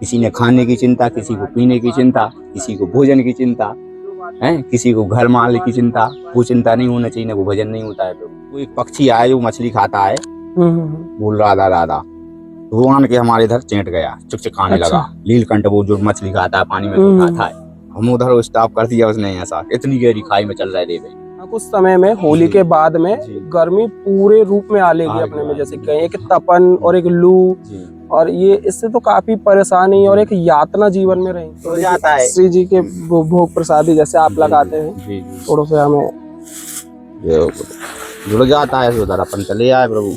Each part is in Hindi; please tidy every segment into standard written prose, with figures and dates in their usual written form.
किसी ने खाने की चिंता, किसी को पीने की चिंता, किसी को भोजन की चिंता है, किसी को घर माल की चिंता। वो चिंता नहीं होना चाहिए ना, वो भजन नहीं होता है। तो वो एक पक्षी आया जो मछली खाता है, बोल राधा राधा, तो वो आन के हमारे इधर चेंट गया, चुकचुकाने लगा। नीलकंठ वो जो मछली खाता है, पानी में तो खाता है। हम उधर स्टॉप कर दिया उसने, ऐसा इतनी गहरी खाई में चल रहे थे भाई। कुछ समय में होली के बाद में गर्मी पूरे रूप में आ लेगी अपने में, जैसे कहें एक तपन और एक लू, और ये इससे तो काफी परेशानी और एक यातना जीवन में रही तो जाता है। श्री जी के भोग प्रसादी जैसे आप लगाते हैं, थोड़ा सा हमें जुड़ जाता है उधर, अपन चले आए प्रभु।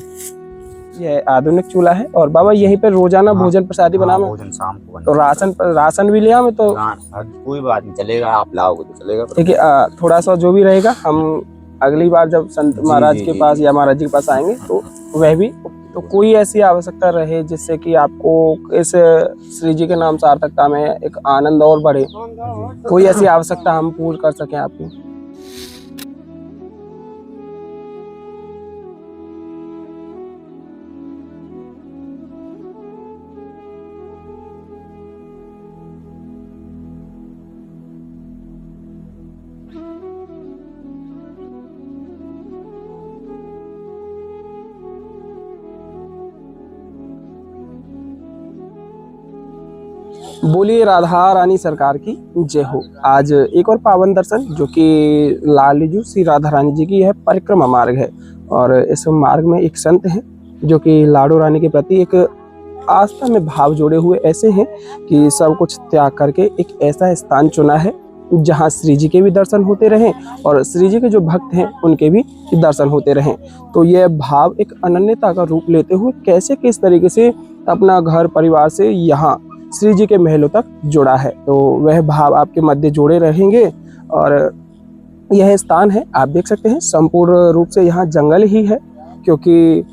ये आधुनिक चूल्हा है और बाबा यहीं पे रोजाना भोजन प्रसादी बनाना। भोजन शाम को तो राशन भी लिया तो कोई बात नहीं, चलेगा, आप लाओगे तो चलेगा। ठीक है, थोड़ा सा जो भी रहेगा हम अगली बार जब संत महाराज के पास या महाराज जी के पास आएंगे तो वह भी। तो कोई ऐसी आवश्यकता रहे जिससे कि आपको इस श्री जी के नाम सार्थकता में एक आनंद और बढ़े, कोई ऐसी आवश्यकता हम पूर्ण कर सकें आपकी? बोलिए राधा रानी सरकार की जय हो। आज एक और पावन दर्शन जो कि लालजू श्री राधा रानी जी की यह परिक्रमा मार्ग है, और इस मार्ग में एक संत हैं जो कि लाडो रानी के प्रति एक आस्था में भाव जोड़े हुए ऐसे हैं कि सब कुछ त्याग करके एक ऐसा स्थान चुना है जहां श्री जी के भी दर्शन होते रहें और श्री जी के जो भक्त हैं उनके भी दर्शन होते रहें। तो यह भाव एक अनन्यता का रूप लेते हुए कैसे किस तरीके से अपना घर परिवार से यहाँ श्री जी के महलों तक जुड़ा है, तो वह भाव आपके मध्य जोड़े रहेंगे। और यह स्थान है, आप देख सकते हैं, संपूर्ण रूप से यहाँ जंगल ही है, क्योंकि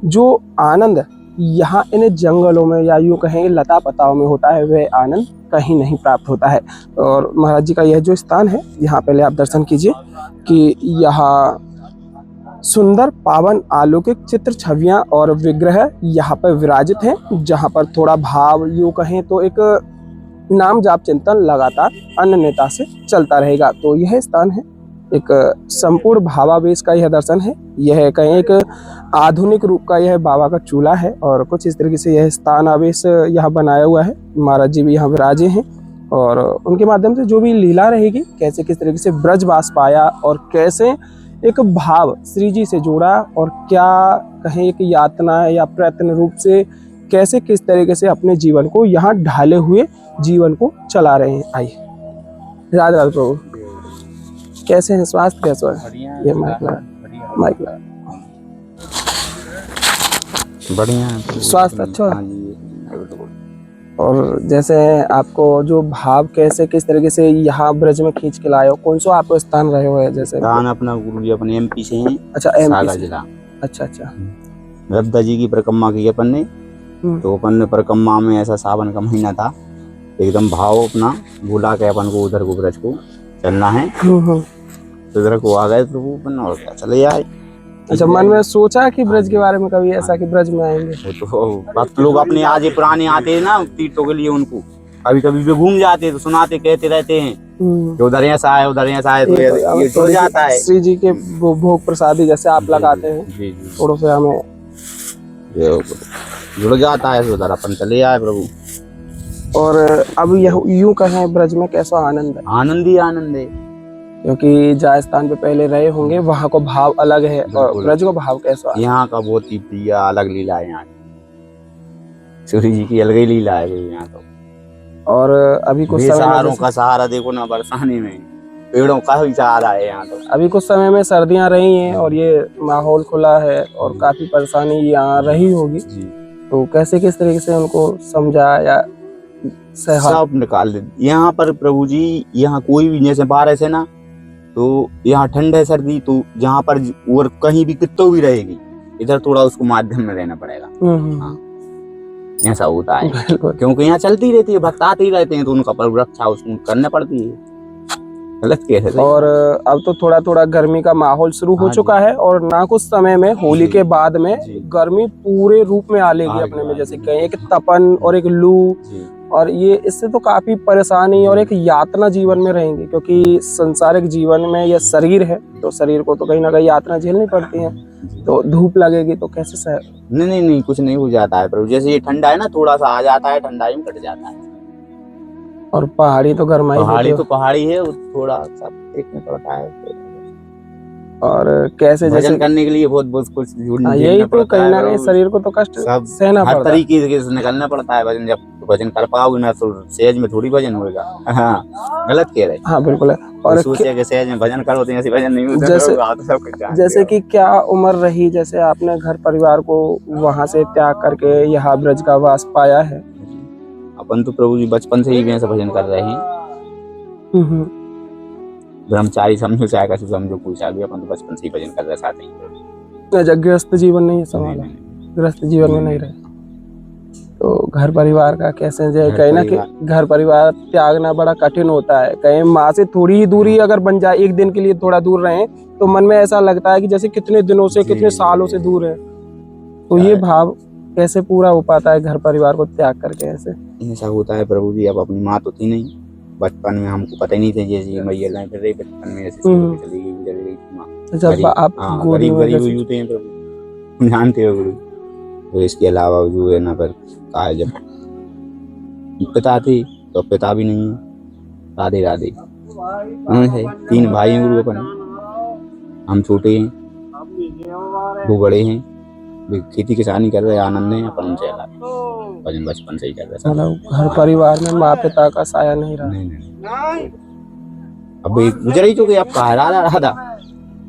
जो आनंद यहाँ इन जंगलों में या यूँ कहें लता पताओं में होता है वह आनंद कहीं नहीं प्राप्त होता है। और महाराज जी का यह जो स्थान है, यहाँ पहले आप दर्शन कीजिए कि यहाँ सुंदर पावन अलौकिक चित्र छवियां और विग्रह यहाँ पर विराजित हैं, जहाँ पर थोड़ा भाव यूँ कहें तो एक नाम जाप चिंतन लगातार अनन्यता से चलता रहेगा। तो यह स्थान है, एक संपूर्ण भावावेश का यह दर्शन है। यह कहें एक आधुनिक रूप का यह बाबा का चूल्हा है और कुछ इस तरीके से यह स्थान आवेश यहाँ बनाया हुआ है। महाराज जी भी यहाँ विराजे हैं और उनके माध्यम से जो भी लीला रहेगी, कैसे किस तरीके से ब्रजवास पाया और कैसे एक भाव श्री जी से जोड़ा, और क्या कहें एक यातना या प्रयत्न रूप से कैसे किस तरीके से अपने जीवन को यहाँ ढाले हुए जीवन को चला रहे हैं। आइए राधे राधे प्रभु, कैसे हैं, स्वास्थ्य कैसा है? ये माइक ला बढ़िया, स्वास्थ्य अच्छा है। और जैसे आपको जो भाव कैसे किस तरीके से यहाँ ब्रज में खींच के लाए हो, कौन सा आपको स्थान रहे हुए? जैसे स्थान अपना गुरु जी अपने एमपी से हैं। अच्छा, एमपी से। जिला। अच्छा रद्दा जी की परिक्रमा की अपन ने, तो अपन ने परिक्रमा में ऐसा सावन का महीना था, एकदम भाव अपना भूला के अपन को उधर को ब्रज को चलना है, तो इधर को आ गए तो अपन और क्या चले आए। अच्छा, मन में सोचा कि ब्रज के बारे में कभी ऐसा कि ब्रज में आएंगे? तो भक्त लोग अपने आज पुराने आते हैं ना तीर्थों के लिए, उनको कभी कभी भी घूम जाते तो सुनाते कहते रहते हैं कि उधर ऐसा है उधर ऐसा है, तो ये जुड़ जाता है। श्री जी के भोग प्रसादी जैसे आप लगाते हैं, थोड़ा सा हमें जुड़ जाता है उधर, अपन चले आए प्रभु। और अब यह यूं कहें ब्रज में कैसा आनंद है? आनंद ही आनंद है, क्योंकि जहाँ स्थान पे पहले रहे होंगे वहाँ को भाव अलग है, और ब्रज को भाव कैसा है? यहाँ का बहुत ही प्रिय अलग लीला है, यहाँ सूर्य जी की अलग ही लीला है यहाँ तो। और अभी कुछ सहारों का सहारा देखो ना, बरसाने में पेड़ों का ही सहारा है यहाँ तो। अभी कुछ समय में सर्दियाँ रही हैं और ये माहौल खुला है और काफी परेशानी यहाँ रही होगी, तो कैसे किस तरीके से उनको समझा या सब निकाल दे यहाँ पर प्रभु जी। यहाँ कोई भी जैसे बारिश है ना, तो यहाँ ठंड है सर्दी, तो जहाँ पर और कहीं भी कितो भी रहेगी, इधर थोड़ा उसको माध्यम में रहना पड़ेगा। हाँ, ऐसा होता है क्योंकि यहाँ चलती रहती है, भक्त आते ही रहते हैं, तो उनका रक्षा उसको करना पड़ती है। गलत कैसे? और अब तो थोड़ा थोड़ा गर्मी का माहौल शुरू हो चुका है, और ना कुछ समय में होली के बाद में गर्मी पूरे रूप में आ लेगी अपने में, जैसे कहें एक तपन और एक लू, और ये इससे तो काफी परेशानी और एक यातना जीवन में रहेंगे, क्योंकि संसारिक जीवन में यह शरीर है तो शरीर को तो कहीं ना कहीं यातना झेलनी पड़ती है, तो धूप लगेगी तो कैसे सह। नहीं नहीं नहीं, कुछ नहीं हो जाता है प्रभु। जैसे ये ठंडा है ना, थोड़ा सा आ जाता है, ठंडा ही कट जाता है। और पहाड़ी तो गर्माई पहाड़ी होती तो पहाड़ी है, वो थोड़ा सा देखने पड़ता है। और कैसे जैसे भजन करने के लिए बहुत बहुत कुछ यही तो कहीं ना कहीं शरीर को तो कष्ट सब सहना हर पड़ता है। तरीके से निकलना पड़ता है भजन। जब भजन कर पाओगे ना तो सहज में थोड़ी भजन होगा। हाँ, गलत कह रहे। हाँ बिल्कुल है। और सोचे कि सहज में भजन करो तो ऐसे भजन नहीं होता। जैसे कि क्या उम्र रही, जैसे आपने घर परिवार को वहां से त्याग करके यहाँ ब्रज का वास पाया है? अपन तो प्रभु जी बचपन से ही वैसे भजन कर रहे हैं। ब्रह्मचारी समझो चाहे कैसे समझो, पूछा भी अपन तो बचपन से ही भजन कर रहे साथ ही। गृहस्थ जीवन नहीं है सवाल है, गृहस्थ जीवन में नहीं रहे तो घर परिवार का कैसे जो कहीं ना कि घर परिवार त्यागना बड़ा कठिन होता है। कहीं माँ से थोड़ी ही दूरी अगर बन जाए, एक दिन के लिए थोड़ा दूर रहे तो मन में ऐसा लगता है कि जैसे कितने दिनों से कितने सालों से दूर है। तो ये भाव कैसे पूरा हो पाता है घर परिवार को त्याग करके? ऐसा होता है प्रभु जी। अब अपनी माँ तो थी नहीं, बचपन में हमको पता ही नहीं था। जैसे मैया लाइन फिर रही बचपन में, ऐसे चली गई, गुजर गई थी माँ। जब आप गरीब गरीब होते हैं प्रभु, जानते हो गुरु। तो इसके अलावा जो है ना, पर कहा जब पिता थे तो पिता भी नहीं है। राधे राधे। है 3 भाई हैं गुरु अपन, हम छोटे हैं, 2 बड़े हैं। खेती किसानी कर रहे, आनंद है अपन उनसे अलग। भजन बचपन से ही कर रहे। मतलब घर परिवार में माँ पिता का साया नहीं रहा। नहीं। अब गुजर ही चुके, अब कहा राधा राधा।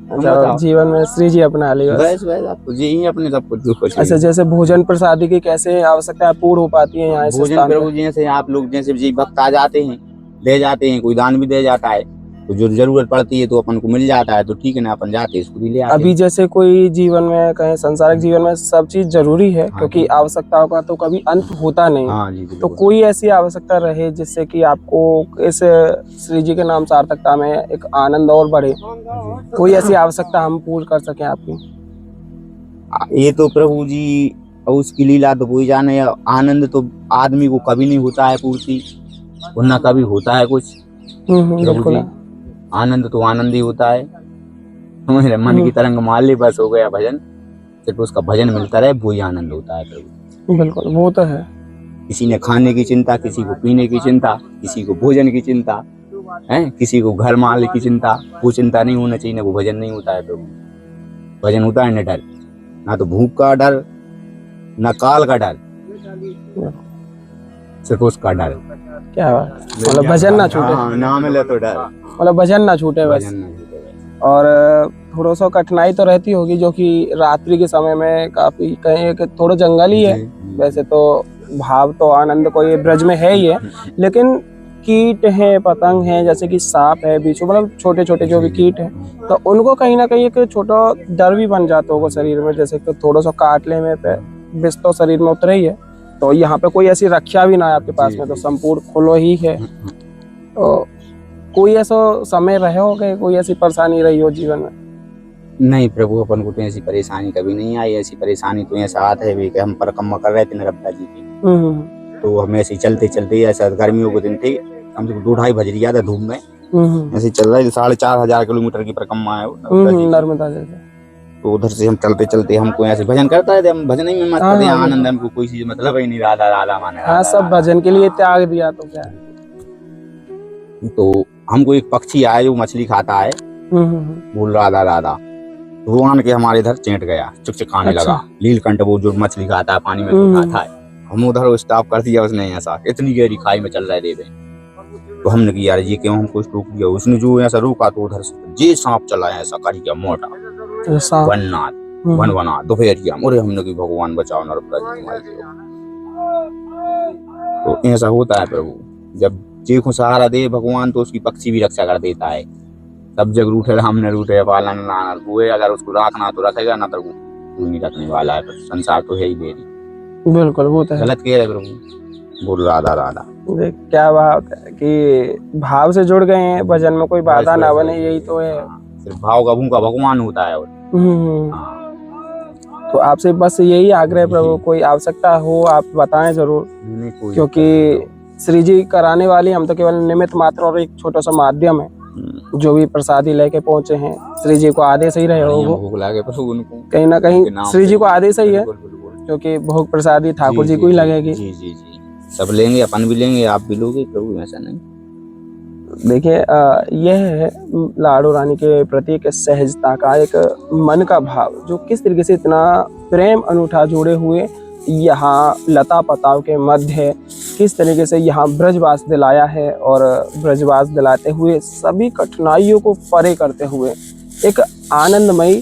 अच्छा, जीवन में श्री जी अपना ली बस आप जी ही अपने सब कुछ। अच्छा, जैसे भोजन प्रसादी की कैसे आवश्यकता पूर्ण हो पाती है यहाँ? भोजन प्रभु जी से आप लोग जैसे जी भक्त आ जाते हैं, दे जाते हैं, कोई दान भी दे जाता है तो जो जरूरत पड़ती है तो अपन को मिल जाता है, तो ठीक है ना, अपन जाते हैं इसको भी ले आते। अभी जैसे कोई जीवन में कहें संसारिक जीवन में सब चीज जरूरी है, क्योंकि आवश्यकताओं का तो कभी अंत होता नहीं। हाँ जी, तो कोई ऐसी आवश्यकता रहे जिससे कि आपको इस श्री जी के नाम सार्थकता में एक आनंद और बढ़े, कोई ऐसी आवश्यकता हम पूर्ण कर सके आपकी? ये तो प्रभु जी उसकी लीला तो कोई जाने। आनंद तो आदमी को कभी नहीं होता है पूर्ति, ना कभी होता है कुछ। प्रभु जी आनंद तो आनंद ही होता है। मेरे मन की तरंग मान ली, बस हो गया भजन। सिर्फ उसका भजन मिलता रहे, वो ही आनंद होता है प्रभु। बिल्कुल, वो तो है। किसी ने खाने की चिंता, किसी को पीने की चिंता, किसी को भोजन की चिंता है, किसी को घर माल की चिंता। वो चिंता नहीं होना चाहिए ना, वो भजन नहीं होता है प्रभु। भजन होता है निडर, ना तो भूख का डर, ना काल का डर, सिर्फ उसका डर। क्या बात, मतलब भजन ना छूटे। ना मिले तो डर, मतलब भजन ना छूटे बस। और थोड़ा सा कठिनाई तो रहती होगी, जो कि रात्रि के समय में काफी कहीं कि थोड़ा जंगल ही है। वैसे तो भाव तो आनंद को ये ब्रज में है ही है, लेकिन कीट हैं, पतंग हैं, जैसे कि सांप है, बिच्छू, मतलब छोटे छोटे जो भी कीट हैं, तो उनको कहीं ना कहीं एक छोटा डर भी बन जाता होगा शरीर में। जैसे कि थोड़ा सा काट ले में पे विष तो शरीर में उतरे ही है, तो यहाँ पे कोई ऐसी रक्षा भी ना है आपके पास में, तो संपूर्ण खुलो ही है। तो कोई ऐसा समय रहे हो गए, कोई ऐसी परेशानी रही हो जीवन में? नहीं प्रभु, अपन को तो ऐसी परेशानी कभी नहीं आई। ऐसी परेशानी तो ऐसा आता है भी कि हम परिक्रमा कर रहे थे नर्मदा जी की, तो हम ऐसे चलते चलते, ऐसा गर्मियों के दिन थे, कम से कम 2-2.5 बज रहा था धूप में, ऐसे चल रहा है। 4,500 किलोमीटर की परिक्रमा है नर्मदा जी। तो उधर से हम चलते चलते हमको ऐसे भजन करता है, हम भजन ही में मत करते हैं। आनंद हमको कोई चीज मतलब ही नहीं, राधा राधा माने। हाँ, सब भजन के लिए त्याग दिया तो क्या। तो हमको एक पक्षी आया जो मछली खाता है, बोल राधा राधा, वो आन के हमारे इधर चेंट गया, चुक खाने लगा। नीलकंठ वो जो मछली खाता है, पानी में खाता है, हम उधर स्टॉप कर दिया उसने। ऐसा इतनी गहरी खाई में चल रहे देवे, तो हमने किया यार ये क्यों हमको रोक दिया। उसने जो ऐसा रोका तो उधर से जे सांप चला है, ऐसा कर गया मोटा वननाथ दोपहरिया। अरे हमने की भगवान बचाओ नर्मदा जी। तो ऐसा होता है प्रभु, जब जे को सहारा दे भगवान तो उसकी पक्षी भी रक्षा कर देता है। सब जग रूठे राम ने रूठे पालन नाना हुए, अगर उसको रखना तो रखेगा, ना तो कोई नहीं रखने वाला है। संसार तो है ही देरी। बिल्कुल, वो तो है। गलत कह रहे प्रभु, बोल राधा राधा। क्या बात है कि भाव से जुड़ गए हैं, भजन में कोई बाधा ना बने, यही तो है। सिर्फ भाव का भूखा भगवान होता है। तो आपसे बस यही आग्रह प्रभु, कोई आवश्यकता हो आप बताएं जरूर, क्योंकि श्री जी कराने वाली, हम तो केवल निमित्त मात्र और एक छोटा सा माध्यम है। जो भी प्रसादी लेके पहुंचे हैं, श्री जी को आदेश ही रहे हो वो, भोग लागे प्रभु उनको कहीं ना कहीं उनके नाम श्री जी से। को आदेश ही है, बिल्कुल, बिल्कुल। क्योंकि भोग प्रसादी ठाकुर जी को ही लगेगी। जी जी जी, सब लेंगे, अपन भी लेंगे, आप भी लोगे प्रभु, ऐसा नहीं। देखिए यह है लाडो रानी के प्रति एक सहजता का, एक मन का भाव, जो किस तरीके से इतना प्रेम अनूठा जोड़े हुए यहाँ लता पताव के मध्य किस तरीके से यहाँ ब्रजवास दिलाया है, और ब्रजवास दिलाते हुए सभी कठिनाइयों को परे करते हुए एक आनंदमयी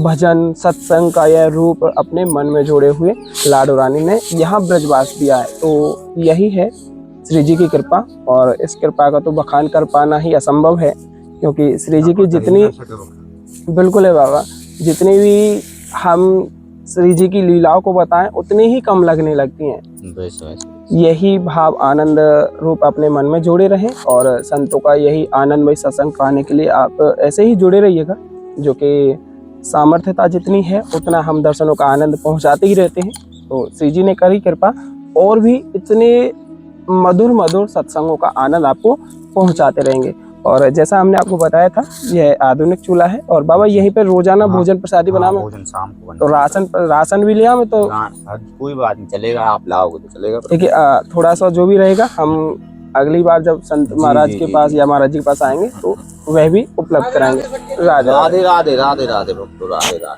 भजन सत्संग का यह रूप अपने मन में जोड़े हुए लाडो रानी ने यहाँ ब्रजवास दिया है। तो यही है श्री जी की कृपा, और इस कृपा का तो बखान कर पाना ही असंभव है, क्योंकि श्री जी की जितनी, बिल्कुल है बाबा, जितनी भी हम श्री जी की लीलाओं को बताएं उतनी ही कम लगने लगती हैं। बस बस। यही भाव आनंद रूप अपने मन में जोड़े रहें, और संतों का यही आनंदमय सत्संग पाने के लिए आप ऐसे ही जुड़े रहिएगा, जो कि सामर्थ्यता जितनी है उतना हम दर्शनों का आनंद पहुंचाते ही रहते हैं। तो श्री जी ने करी कृपा, और भी इतने मधुर मधुर सत्संगों का आनंद आपको पहुंचाते रहेंगे। और जैसा हमने आपको बताया था, यह आधुनिक चूल्हा है, और बाबा यहीं पे रोजाना भोजन प्रसादी बनाना, भोजन शाम को तो राशन भी लिया मैं तो कोई बात नहीं, चलेगा, आप लाओगे तो चलेगा। देखिए थोड़ा सा जो भी रहेगा, हम अगली बार जब संत महाराज के पास या महाराज जी के पास आएंगे तो वह भी उपलब्ध कराएंगे। राधे राधे राधे राधे राधे भक्तों, राधे राधे।